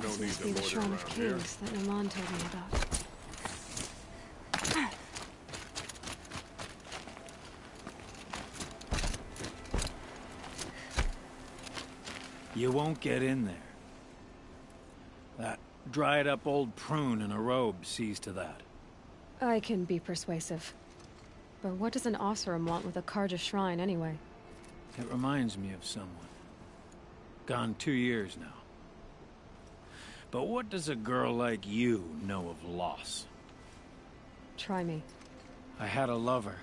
no This need must to be the loiter Shrine of around here. Kings that Naman told me about. You won't get in there. That dried-up old prune in a robe sees to that. I can be persuasive. But what does an Oseram want with a Carja shrine, anyway? It reminds me of someone. Gone 2 years now. But what does a girl like you know of loss? Try me. I had a lover.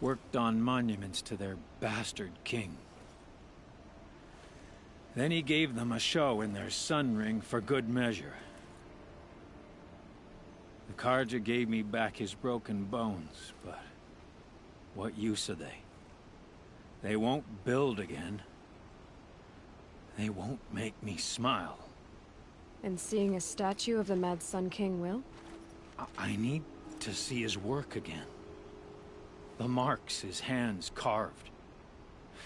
Worked on monuments to their bastard king. Then he gave them a show in their sun ring for good measure. The Carja gave me back his broken bones, but what use are they? They won't build again. They won't make me smile. And seeing a statue of the Mad Sun King will? I need to see his work again. The marks his hands carved.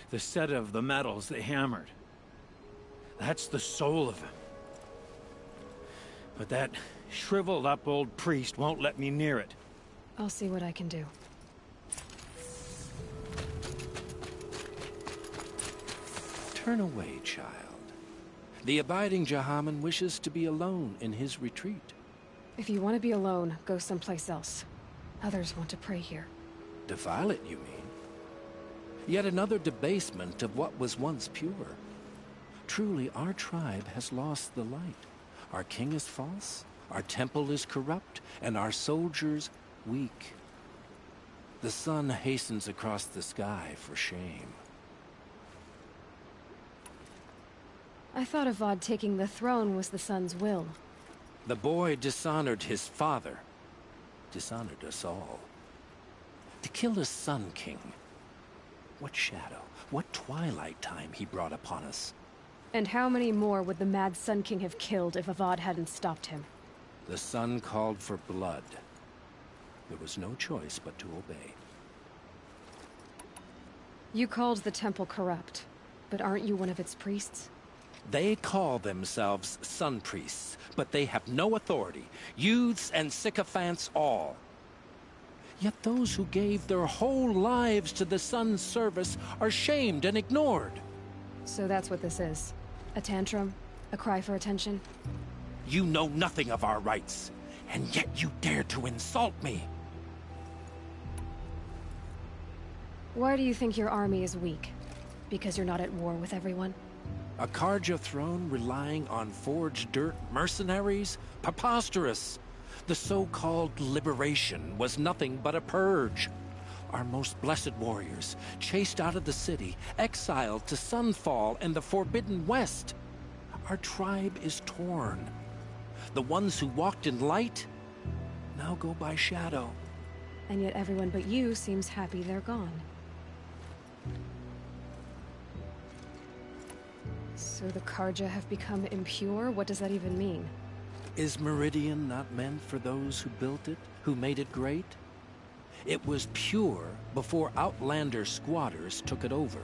The set of the metals they hammered. That's the soul of him. But that shriveled up old priest won't let me near it. I'll see what I can do. Turn away, child. The abiding Jahaman wishes to be alone in his retreat. If you want to be alone, go someplace else. Others want to pray here. Defile it, you mean? Yet another debasement of what was once pure. Truly, our tribe has lost the light. Our king is false, our temple is corrupt, and our soldiers weak. The sun hastens across the sky for shame. I thought Avad taking the throne was the sun's will. The boy dishonored his father, dishonored us all. To kill a sun king. What shadow, what twilight time he brought upon us. And how many more would the Mad Sun King have killed if Avad hadn't stopped him? The sun called for blood. There was no choice but to obey. You called the temple corrupt, but aren't you one of its priests? They call themselves sun priests, but they have no authority. Youths and sycophants all. Yet those who gave their whole lives to the sun's service are shamed and ignored. So that's what this is. A tantrum? A cry for attention? You know nothing of our rights, and yet you dare to insult me. Why do you think your army is weak? Because you're not at war with everyone? A Carja throne relying on forged dirt mercenaries? Preposterous! The so-called liberation was nothing but a purge. Our most blessed warriors, chased out of the city, exiled to Sunfall and the Forbidden West. Our tribe is torn. The ones who walked in light now go by shadow. And yet everyone but you seems happy they're gone. So the Carja have become impure? What does that even mean? Is Meridian not meant for those who built it, who made it great? It was pure before Outlander squatters took it over.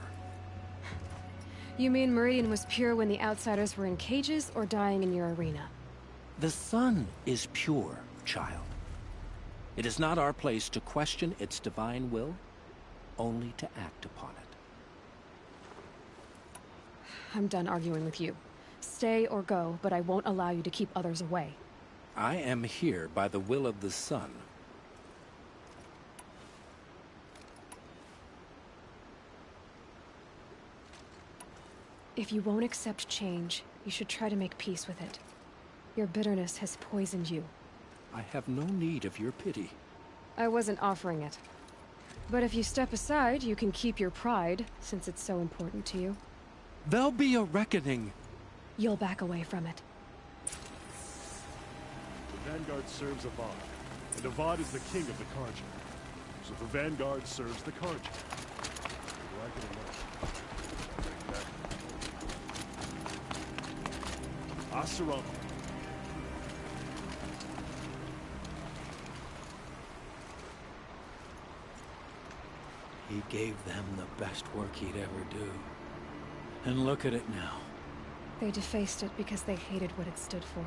You mean Meridian was pure when the outsiders were in cages or dying in your arena? The sun is pure, child. It is not our place to question its divine will, only to act upon it. I'm done arguing with you. Stay or go, but I won't allow you to keep others away. I am here by the will of the sun. If you won't accept change, you should try to make peace with it. Your bitterness has poisoned you. I have no need of your pity. I wasn't offering it. But if you step aside, you can keep your pride, since it's so important to you. There'll be a reckoning. You'll back away from it. The Vanguard serves Avad, and Avad is the king of the Carja. So the Vanguard serves the Carja. Do you like it or not? Oseram. He gave them the best work he'd ever do. And look at it now. They defaced it because they hated what it stood for.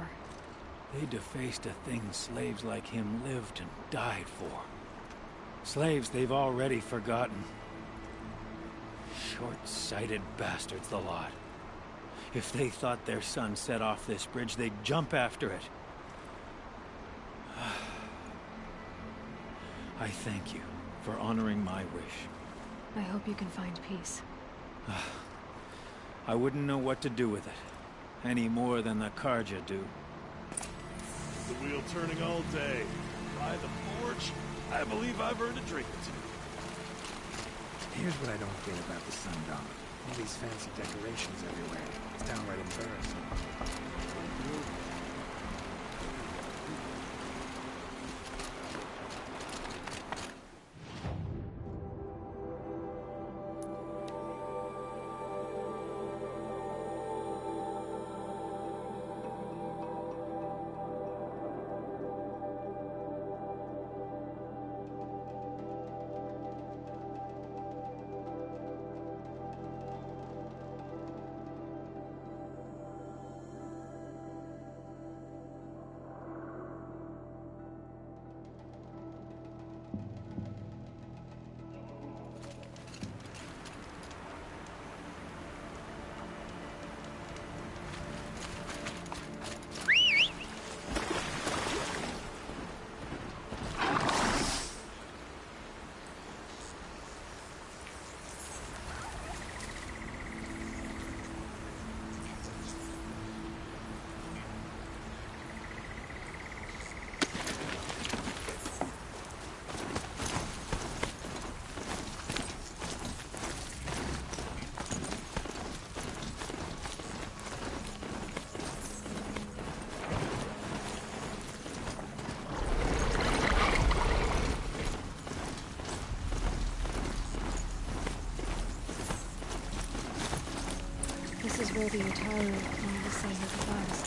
They defaced a thing slaves like him lived and died for. Slaves they've already forgotten. Short-sighted bastards, the lot. If they thought their son set off this bridge, they'd jump after it. I thank you for honoring my wish. I hope you can find peace. I wouldn't know what to do with it, any more than the Carja do. The wheel turning all day. By the forge, I believe I've earned a drink or two. Here's what I don't get about the Sundom. All these fancy decorations everywhere. It's downright embarrassing. This is where the Utaru formed the same as the goddess.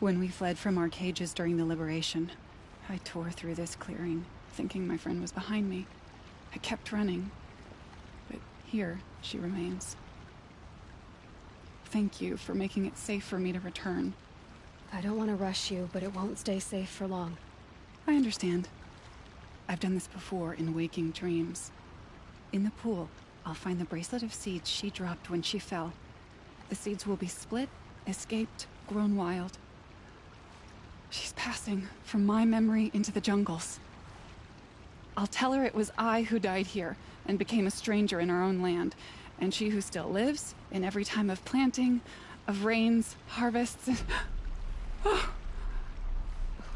When we fled from our cages during the Liberation, I tore through this clearing, thinking my friend was behind me. I kept running, but here she remains. Thank you for making it safe for me to return. I don't want to rush you, but it won't stay safe for long. I understand. I've done this before in waking dreams. In the pool, I'll find the bracelet of seeds she dropped when she fell. The seeds will be split, escaped, grown wild. She's passing from my memory into the jungles. I'll tell her it was I who died here and became a stranger in our own land, and she who still lives in every time of planting, of rains, harvests, and... Oh,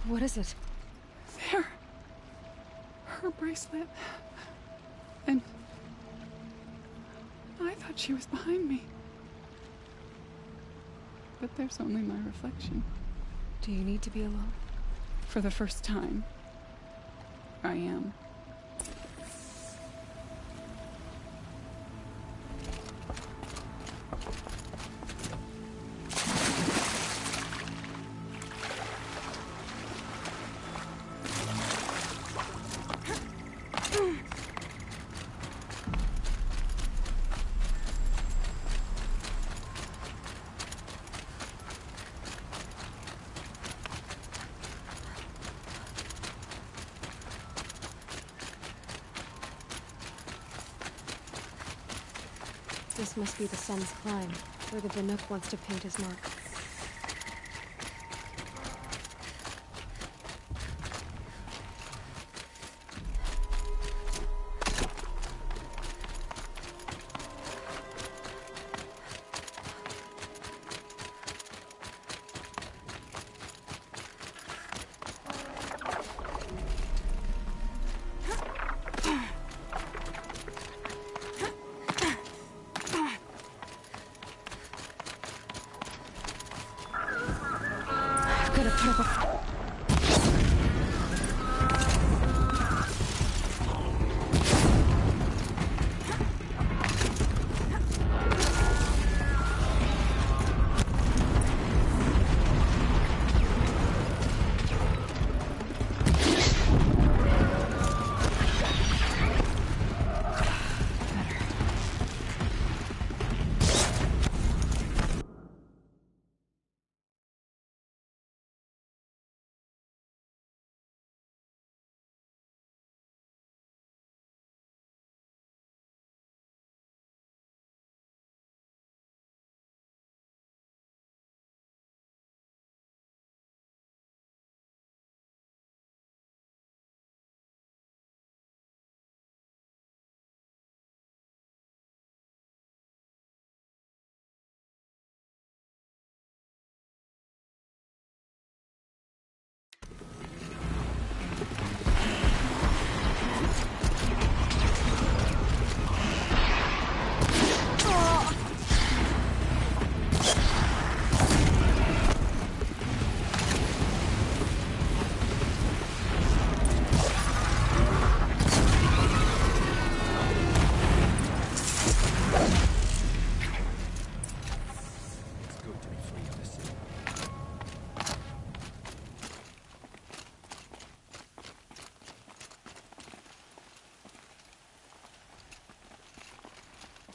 What is it? there. Her bracelet. And... I thought she was behind me. But there's only my reflection. Do you need to be alone? For the first time, I am. This must be the sun's climb, where the Banuk wants to paint his mark.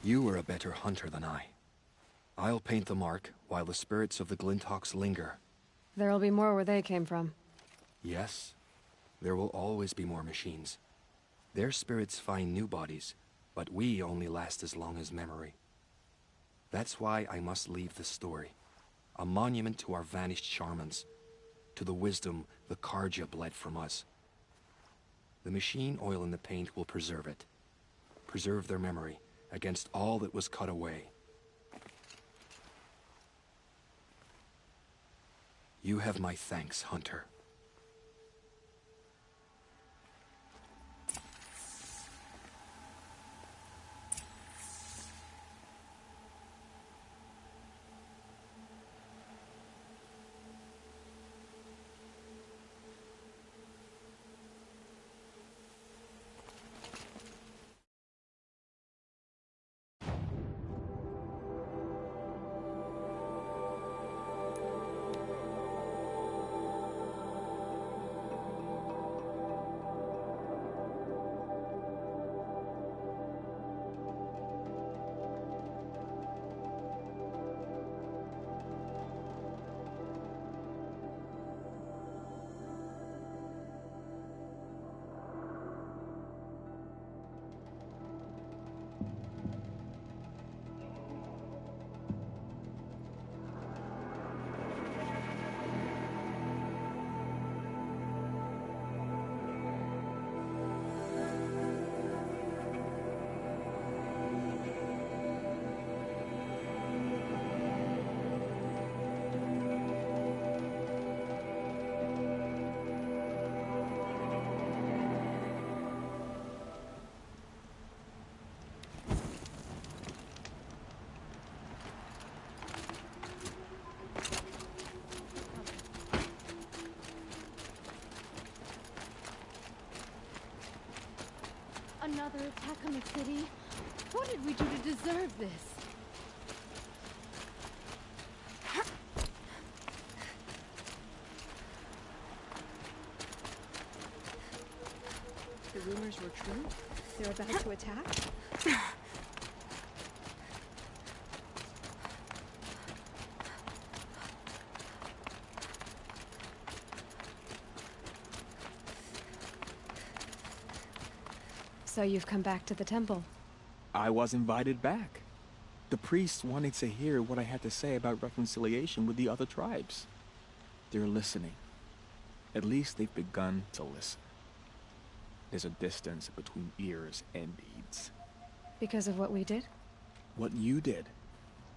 You are a better hunter than I. I'll paint the mark while the spirits of the Glinthawks linger. There'll be more where they came from. Yes, there will always be more machines. Their spirits find new bodies, but we only last as long as memory. That's why I must leave the story. A monument to our vanished shamans, to the wisdom the Carja bled from us. The machine oil in the paint will preserve it. Preserve their memory against all that was cut away. You have my thanks, Hunter. Another attack on the city? What did we do to deserve this? The rumors were true? They're about to attack? So you've come back to the temple? I was invited back. The priests wanted to hear what I had to say about reconciliation with the other tribes. They're listening. At least they've begun to listen. There's a distance between ears and deeds. Because of what we did? What you did.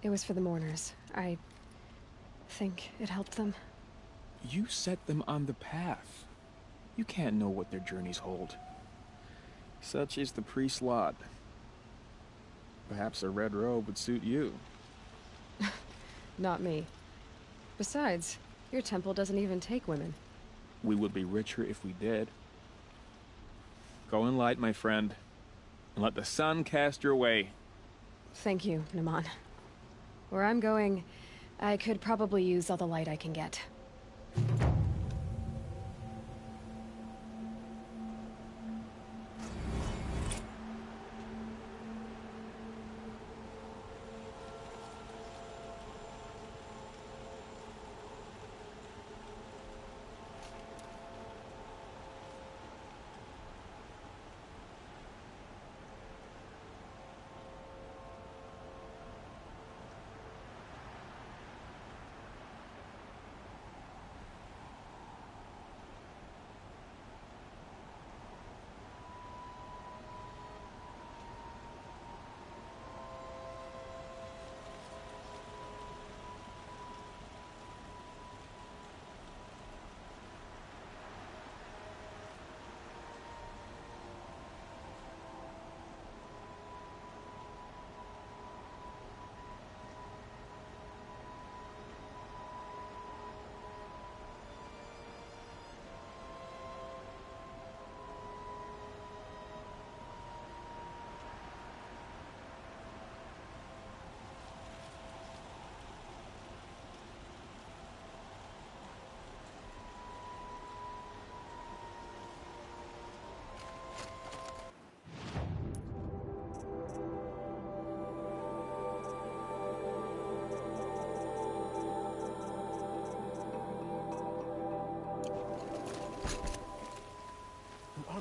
It was for the mourners. I think it helped them. You set them on the path. You can't know what their journeys hold. Such is the priest's lot. Perhaps a red robe would suit you. Not me. Besides, your temple doesn't even take women. We would be richer if we did. Go in light, my friend, and let the sun cast your way. Thank you, Naman. Where I'm going, I could probably use all the light I can get.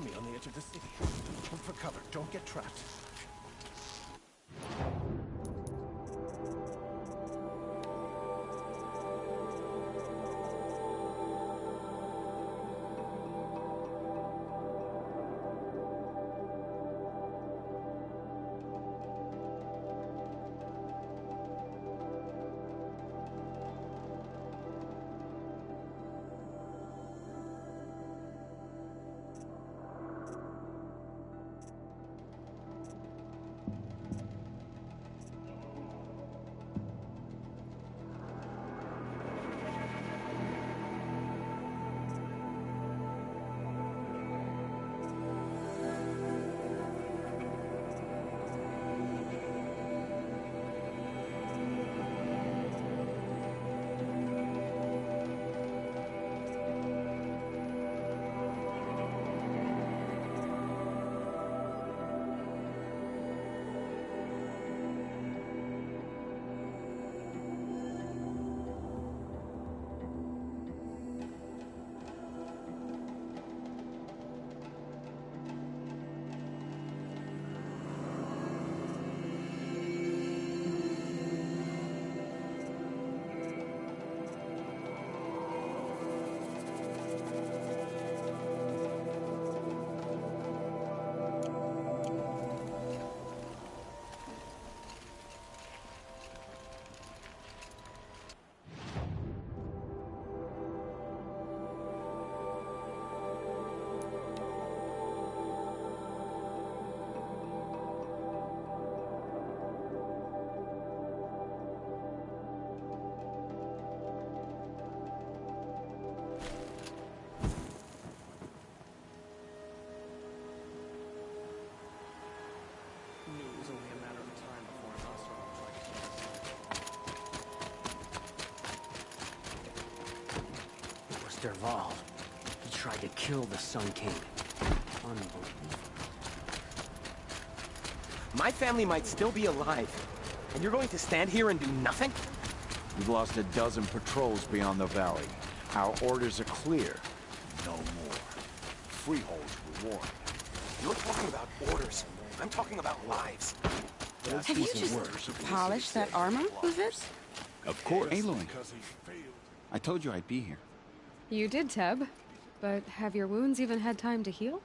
army on the edge of the city. Look for cover. Don't get trapped. Dervahl. He tried to kill the Sun King. Unbelievable. My family might still be alive, and you're going to stand here and do nothing? We've lost a dozen patrols beyond the valley. Our orders are clear. No more. Freeholds were warned. You're talking about orders. I'm talking about lives. Have you just polished that armor, Uvit? Of course. Aloy, I told you I'd be here. You did, Teb. But have your wounds even had time to heal?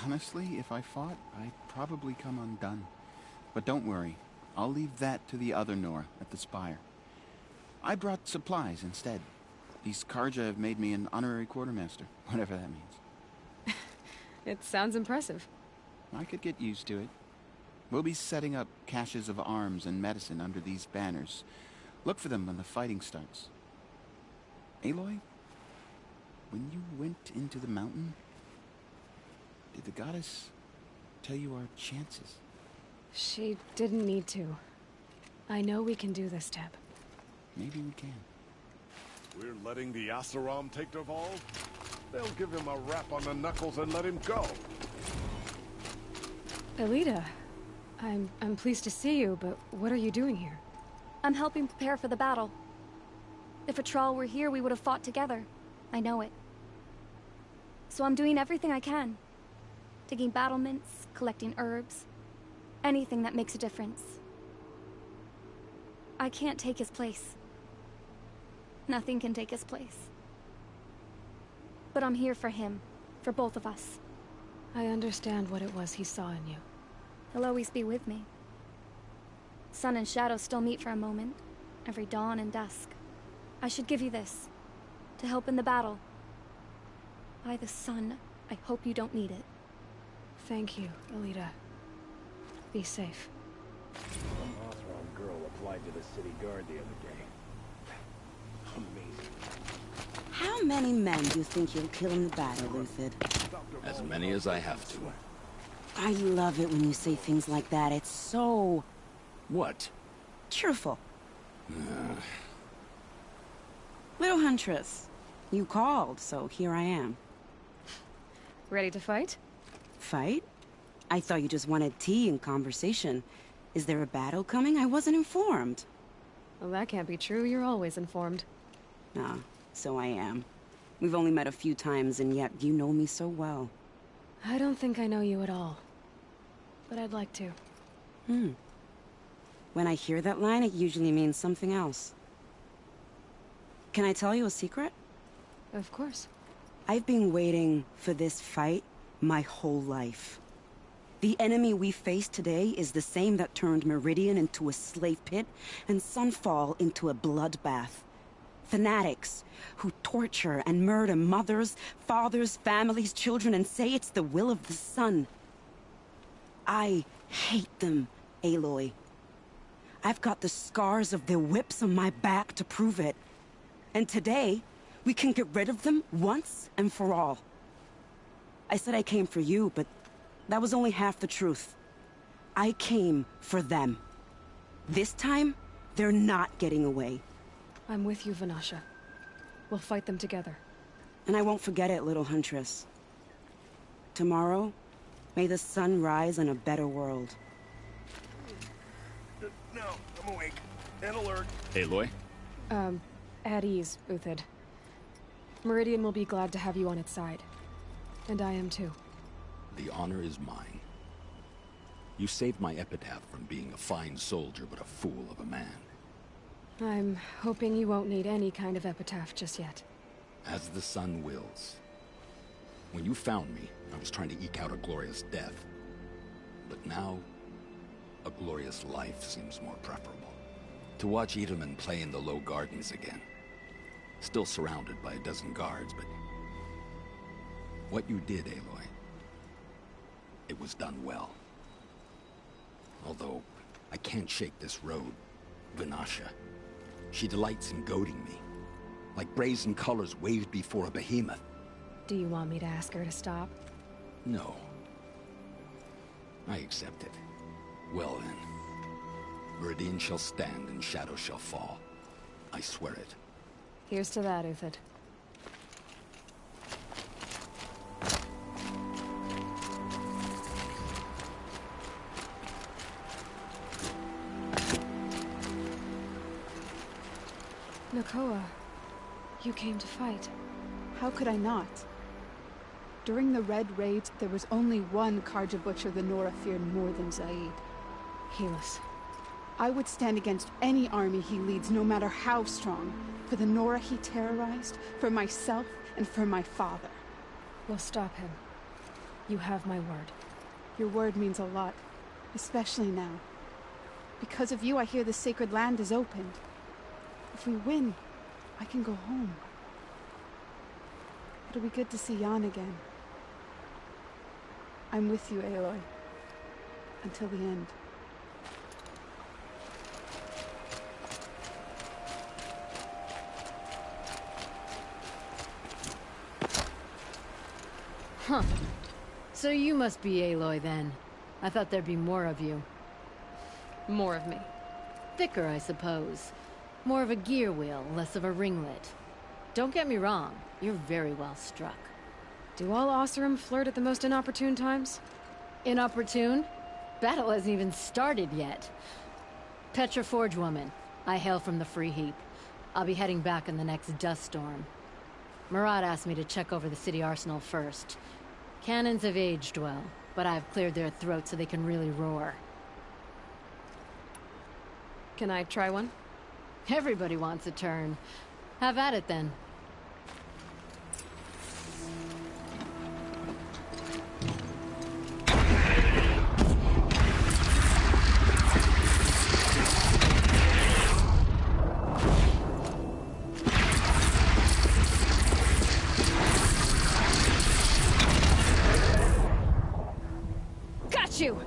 Honestly, if I fought, I'd probably come undone. But don't worry. I'll leave that to the other Nora at the Spire. I brought supplies instead. These Karja have made me an honorary quartermaster, whatever that means. It sounds impressive. I could get used to it. We'll be setting up caches of arms and medicine under these banners. Look for them when the fighting starts. Aloy? When you went into the mountain, did the goddess tell you our chances? She didn't need to. I know we can do this, Teb. Maybe we can. We're letting the Oseram take Dervahl? They'll give him a rap on the knuckles and let him go. Elita, I'm pleased to see you, but what are you doing here? I'm helping prepare for the battle. If Atral were here, we would have fought together. I know it. So I'm doing everything I can. Digging battlements, collecting herbs. Anything that makes a difference. I can't take his place. Nothing can take his place. But I'm here for him. For both of us. I understand what it was he saw in you. He'll always be with me. Sun and shadow still meet for a moment. Every dawn and dusk. I should give you this. To help in the battle. By the sun, I hope you don't need it. Thank you, Elita. Be safe. Some Oseram girl applied to the city guard the other day. Amazing. How many men do you think you'll kill in the battle, Lucid? As many as I have to. I love it when you say things like that. It's so... What? cheerful. Little Huntress, you called, so here I am. Ready to fight? Fight? I thought you just wanted tea and conversation. Is there a battle coming? I wasn't informed. Well, that can't be true. You're always informed. Ah, so I am. We've only met a few times, and yet you know me so well. I don't think I know you at all. But I'd like to. When I hear that line, it usually means something else. Can I tell you a secret? Of course. I've been waiting for this fight my whole life. The enemy we face today is the same that turned Meridian into a slave pit and Sunfall into a bloodbath. Fanatics who torture and murder mothers, fathers, families, children, and say it's the will of the sun. I hate them, Aloy. I've got the scars of their whips on my back to prove it. And today, we can get rid of them once and for all. I said I came for you, but that was only half the truth. I came for them. This time, they're not getting away. I'm with you, Vanasha. We'll fight them together. And I won't forget it, little huntress. Tomorrow, may the sun rise in a better world. No, I'm awake. And alert. Aloy? At ease, Uthid. Meridian will be glad to have you on its side. And I am too. The honor is mine. You saved my epitaph from being a fine soldier but a fool of a man. I'm hoping you won't need any kind of epitaph just yet. As the sun wills. When you found me, I was trying to eke out a glorious death. But now, a glorious life seems more preferable. To watch Itamen play in the low gardens again. Still surrounded by a dozen guards, but... what you did, Aloy, it was done well. Although, I can't shake this road, Vanasha. She delights in goading me, like brazen colors waved before a behemoth. Do you want me to ask her to stop? No. I accept it. Well then. Meridian shall stand and shadow shall fall. I swear it. Here's to that, Uthid. Nakoa, you came to fight. How could I not? During the Red Raids, there was only one Carja Butcher the Nora feared more than Zaid. Helis. I would stand against any army he leads, no matter how strong. For the Nora he terrorized, for myself, and for my father. We'll stop him. You have my word. Your word means a lot, especially now. Because of you, I hear the sacred land is opened. If we win, I can go home. It'll be good to see Jan again. I'm with you, Aloy. Until the end. Huh. So you must be Aloy then. I thought there'd be more of you. More of me. Thicker, I suppose. More of a gear wheel, less of a ringlet. Don't get me wrong, you're very well struck. Do all Oseram flirt at the most inopportune times? Inopportune? Battle hasn't even started yet. Petra Forge woman. I hail from the Free Heap. I'll be heading back in the next dust storm. Murad asked me to check over the city arsenal first. Cannons have aged well, but I've cleared their throats so they can really roar. Can I try one? Everybody wants a turn. Have at it then. Got you!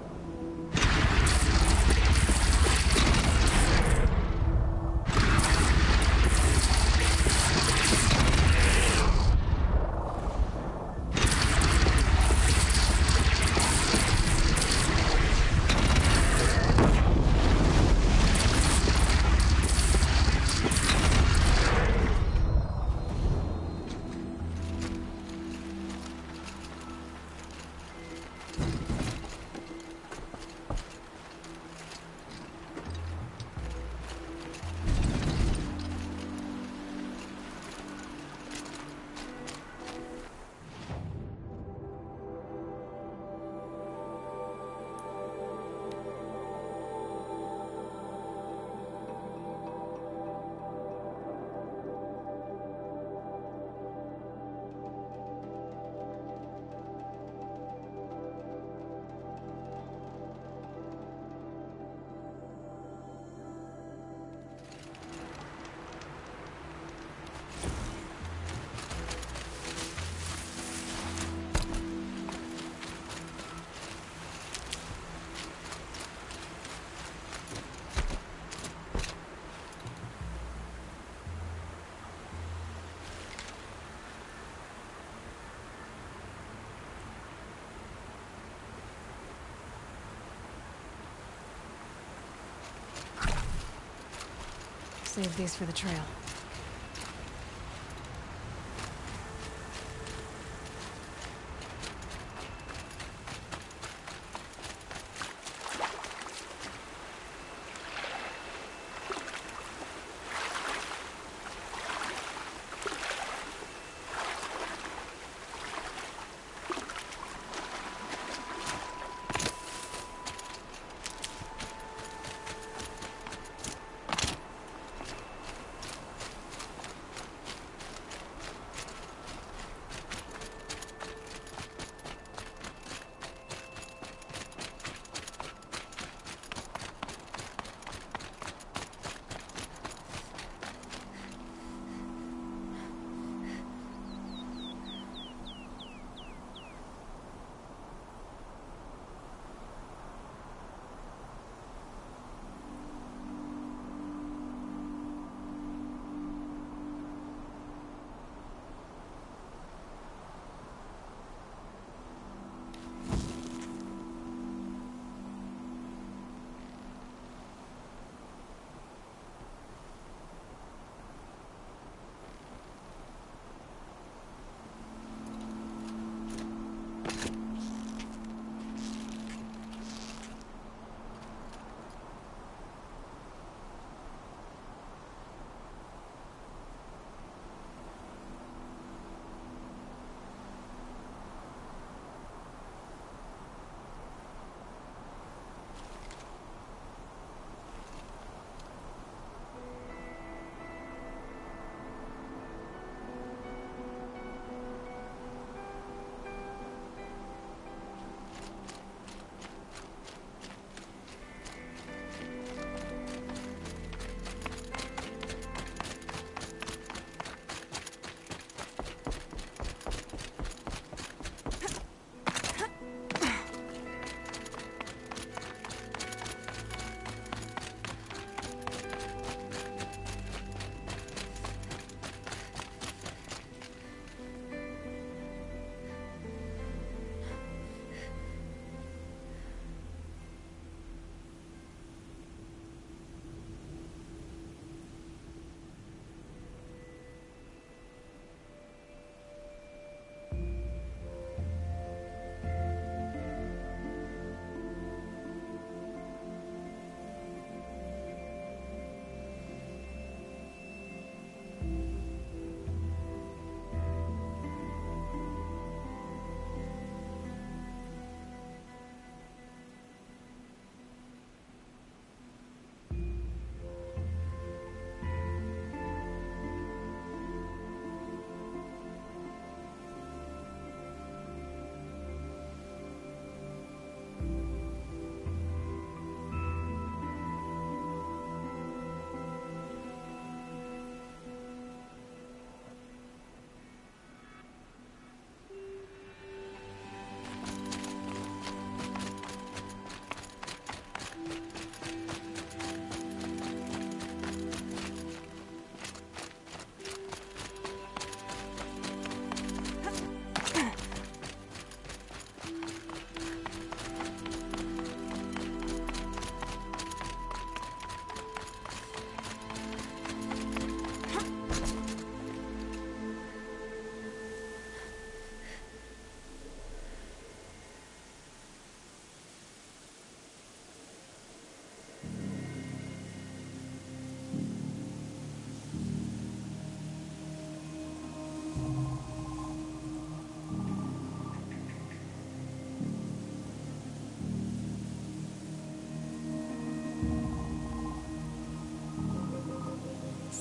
Save these for the trail.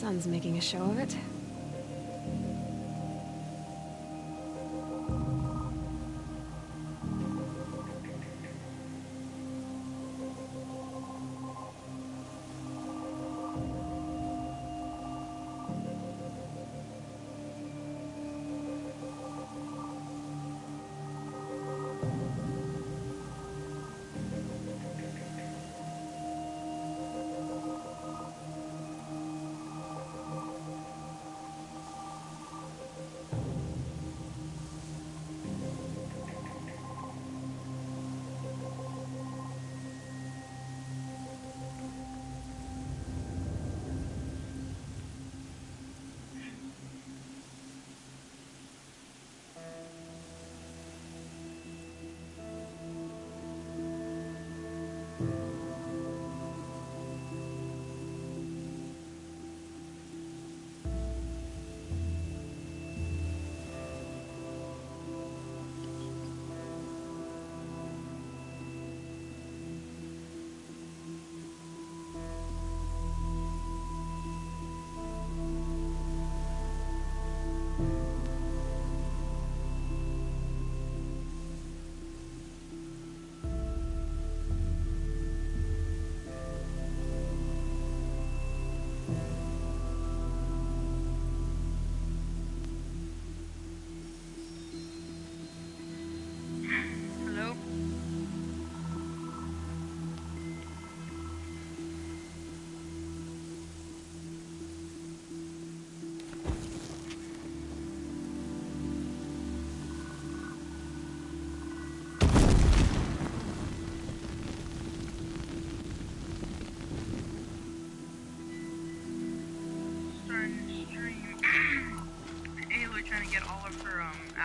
Sun's making a show of it.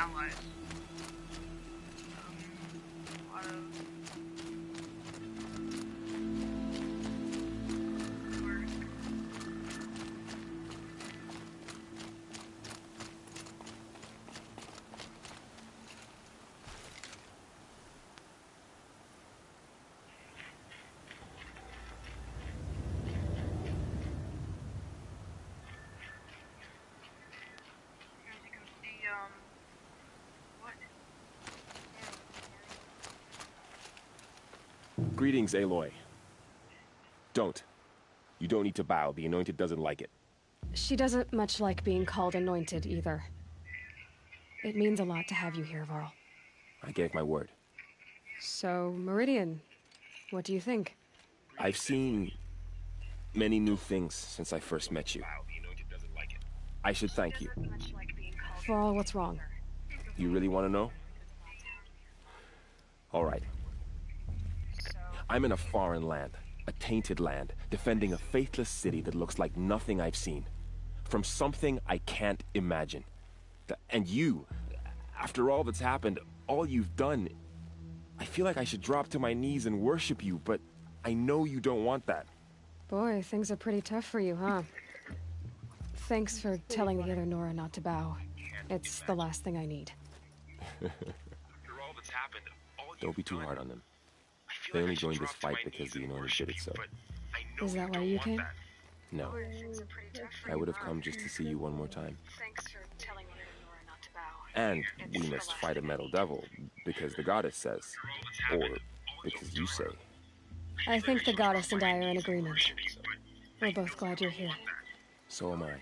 allies. A lot of work. As you can see, what? Greetings, Aloy. Don't. You don't need to bow. The Anointed doesn't like it. She doesn't much like being called Anointed, either. It means a lot to have you here, Varl. I gave my word. So, Meridian, what do you think? I've seen many new things since I first met you. I should thank you. Varl, what's wrong? You really want to know? All right. I'm in a foreign land, a tainted land, defending a faithless city that looks like nothing I've seen. From something I can't imagine. And you, after all that's happened, all you've done, I feel like I should drop to my knees and worship you, but I know you don't want that. Boy, things are pretty tough for you, huh? Thanks for telling the other Nora not to bow. It's the last thing I need. Don't be too hard on them. They only joined this fight because the Anointed did it so. Is that why you came? No. I would have come just to see you one more time. And we must fight a metal devil, because the goddess says. Or because you say. I think the goddess and I are in agreement. We're both glad you're here. So am I.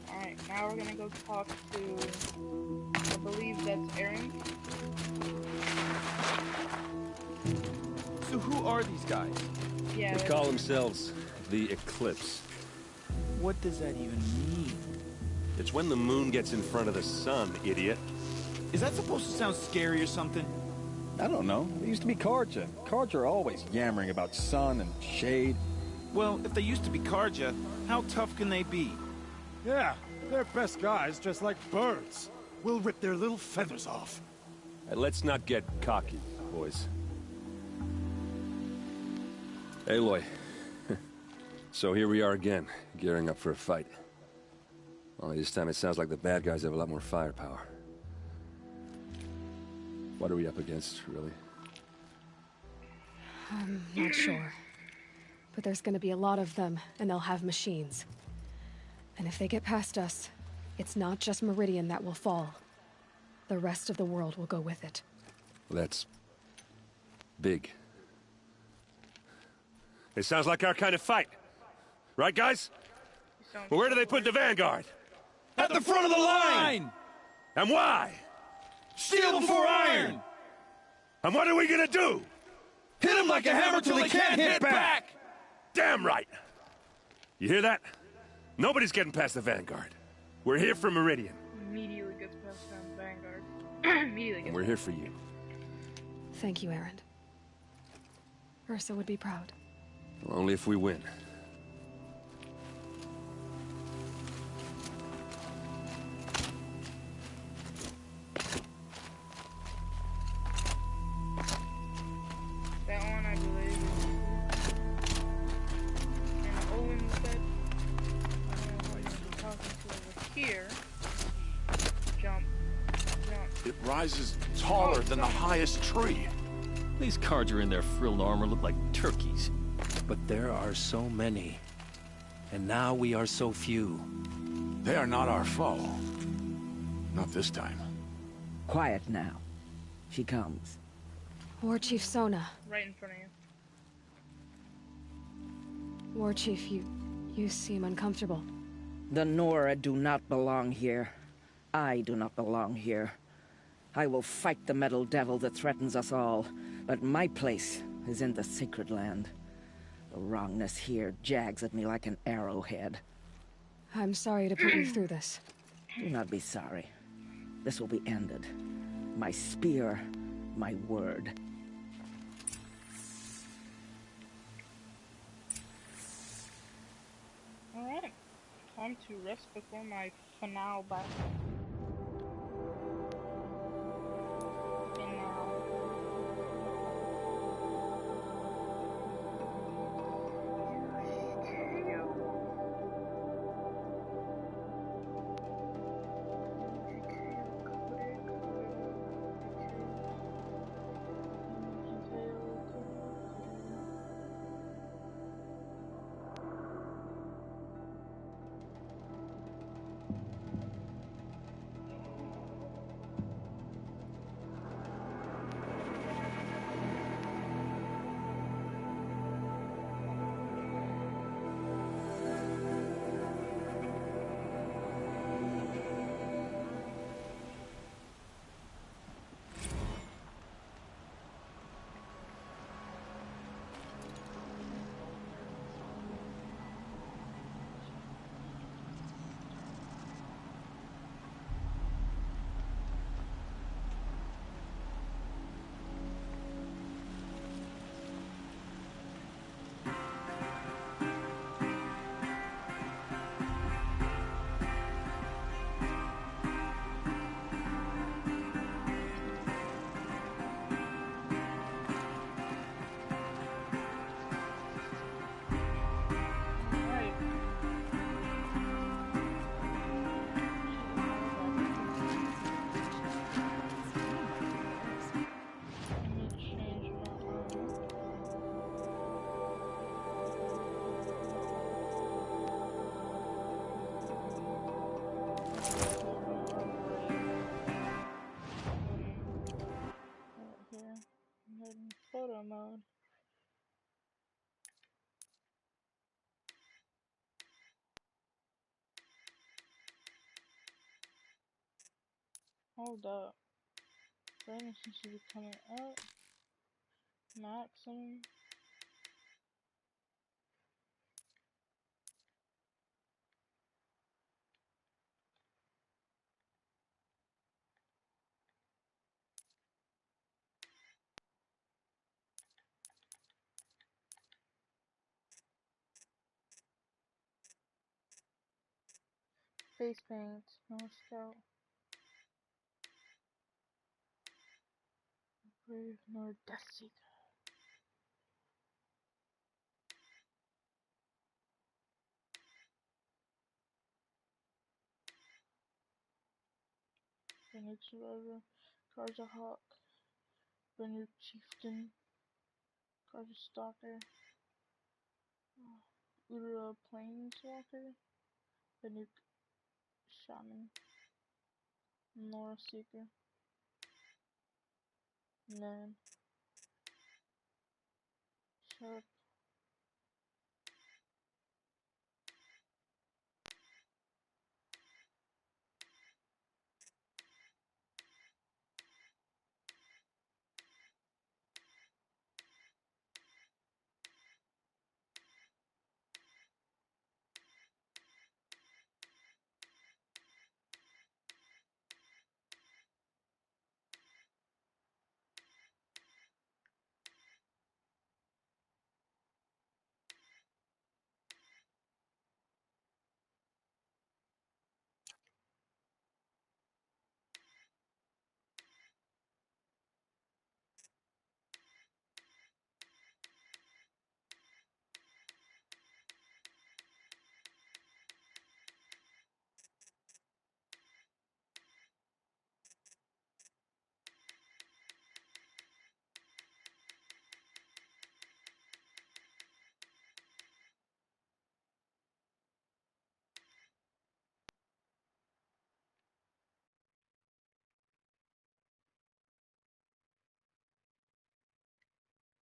Alright, now we're gonna go talk to, I believe that's Aaron. So who are these guys? Yeah, They call themselves the Eclipse. What does that even mean? It's when the moon gets in front of the sun, idiot. Is that supposed to sound scary or something? I don't know. It used to be Karja. Karja are always yammering about sun and shade. Well, if they used to be Karja, how tough can they be? Yeah, they're best guys, just like birds. We'll rip their little feathers off. Hey, let's not get cocky, boys. Aloy. So here we are again, gearing up for a fight. Only this time it sounds like the bad guys have a lot more firepower. What are we up against, really? I'm not sure. But there's gonna be a lot of them, and they'll have machines. And if they get past us, it's not just Meridian that will fall. The rest of the world will go with it. Well, that's big. It sounds like our kind of fight. Right, guys? Well, where do they put the Vanguard? At the front of the line! And why? Steel before iron! And what are we gonna do? Hit them like a hammer till they can't hit back! Damn right! You hear that? Nobody's getting past the Vanguard. We're here for Meridian. Immediately gets past the Vanguard. Immediately And gets we're here for you. Thank you, Aaron. Ursa would be proud. Well, only if we win. that one, I believe. And Owen said, I don't know what you're talking to over here. Jump. It rises taller than the highest tree. These Karja in their frilled armor look like turkeys. But there are so many. And now we are so few. They are not our foe. Not this time. Quiet now. She comes. War Chief Sona. Right in front of you. War Chief, you seem uncomfortable. The Nora do not belong here. I do not belong here. I will fight the metal devil that threatens us all, but my place is in the Sacred Land. The wrongness here jags at me like an arrowhead. I'm sorry to put you through this. Do not be sorry. This will be ended. My spear, my word. Alright. Time to rest before my finale battle. Photo mode. Hold up. Brandon should be coming up. Maximum. Face paint. No scout. Brave nor Death Seeker. Benuk Survivor. Karja Hawk. Benuk Chieftain. Karja Stalker. Udra Planeswalker. Benuk Shaman. Nora Seeker. Nan. Sharp